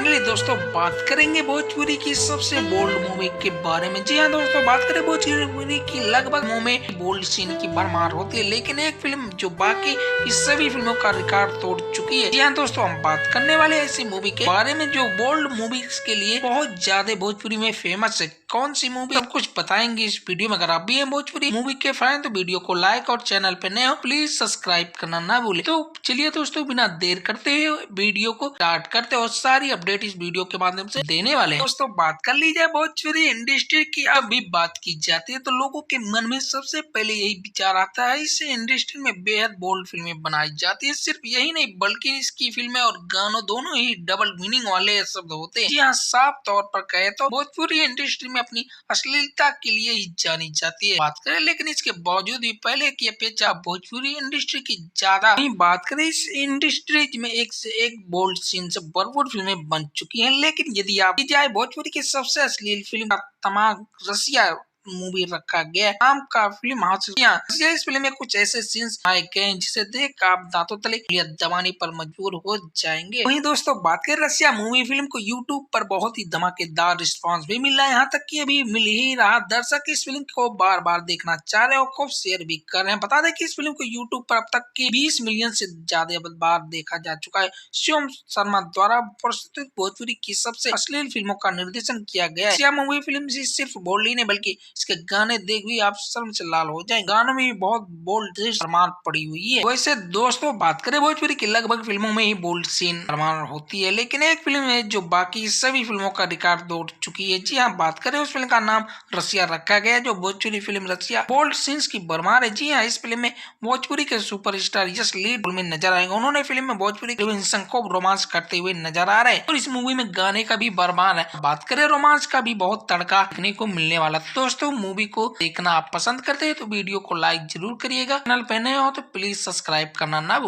Finally दोस्तों बात करेंगे भोजपुरी की सबसे बोल्ड मूवी के बारे में। जी हाँ दोस्तों, बात करें भोजपुरी मूवी की लगभग मूवी में बोल्ड सीन की भरमार होती है, लेकिन एक फिल्म जो बाकी की सभी फिल्मों का रिकॉर्ड तोड़ चुकी है। जी हाँ दोस्तों, हम बात करने वाले ऐसी मूवी के बारे में जो बोल्ड मूवीज के लिए बहुत ज्यादा भोजपुरी में फेमस है। कौन सी मूवी, सब कुछ बताएंगे इस वीडियो में। अगर आप भी हैं भोजपुरी मूवी के फैन तो वीडियो को लाइक और चैनल पे नए हो प्लीज सब्सक्राइब करना ना भूले। तो चलिए दोस्तों, बिना देर करते हुए वीडियो को स्टार्ट करते और सारी अपडेट इस वीडियो के माध्यम से देने वाले हैं। दोस्तों बात कर ली जाए भोजपुरी इंडस्ट्री की, अभी बात की जाती है तो लोगों के मन में सबसे पहले यही विचार आता है इस इंडस्ट्री में बेहद बोल्ड फिल्में बनाई जाती है। सिर्फ यही नहीं बल्कि इसकी फिल्में और गानों दोनों ही डबल मीनिंग वाले शब्द होते हैं। जी हाँ, साफ तौर पर कहे तो भोजपुरी इंडस्ट्री में अपनी अश्लीलता के लिए ही जानी जाती है। बात करें लेकिन इसके बावजूद भी पहले की अपेक्षा भोजपुरी इंडस्ट्री की ज्यादा बात करें, इस इंडस्ट्री में एक से एक बोल्ड सीन से भरपूर फिल्में बन चुकी हैं। लेकिन यदि आप जाए भोजपुरी की सबसे अश्लील फिल्म का तमाम रसिया मूवी रखा गया नाम का फिल्म हासिल। इस फिल्म में कुछ ऐसे सीन्स आए गए हैं जिसे देख आप दांतों तले दबाने पर मजबूर हो जाएंगे। वहीं दोस्तों बात करें रसिया मूवी फिल्म को यूट्यूब पर बहुत ही धमाकेदार रिस्पांस भी मिल रहा है, यहाँ तक कि अभी मिल ही रहा। दर्शक इस फिल्म को बार बार देखना चाह रहे हैं और खूब शेयर भी कर रहे हैं। बता दें कि इस फिल्म को यूट्यूब पर अब तक की 20 मिलियन से ज्यादा बार देखा जा चुका है। शिवम शर्मा द्वारा प्रस्तुत भोजपुरी की सबसे अश्लील फिल्मों का निर्देशन किया गया है। रसिया मूवी फिल्म सिर्फ बोल्ड ही नहीं बल्कि इसके गाने देख भी आप शर्म से लाल हो जाएं। गानों में भी बहुत बोल्ड भरमार पड़ी हुई है। वैसे दोस्तों बात करें भोजपुरी की लगभग फिल्मों में ही बोल्ड सीन भरमार होती है, लेकिन एक फिल्म है जो बाकी सभी फिल्मों का रिकॉर्ड तोड़ चुकी है। जी हाँ, बात करें उस फिल्म का नाम रसिया रखा गया है, जो भोजपुरी फिल्म रसिया बोल्ड सीन्स की भरमार है। जी हाँ, इस फिल्म में भोजपुरी के सुपरस्टार यश लीड रोल में नजर आएंगे। उन्होंने फिल्म में भोजपुरी को रोमांस करते हुए नजर आ रहे हैं और इस मूवी में गाने का भी भरमार है। बात करें रोमांस का भी बहुत तड़का देखने को मिलने वाला। दोस्तों मूवी को देखना आप पसंद करते हैं तो वीडियो को लाइक जरूर करिएगा। चैनल पे नए हो तो प्लीज सब्सक्राइब करना ना भूलें।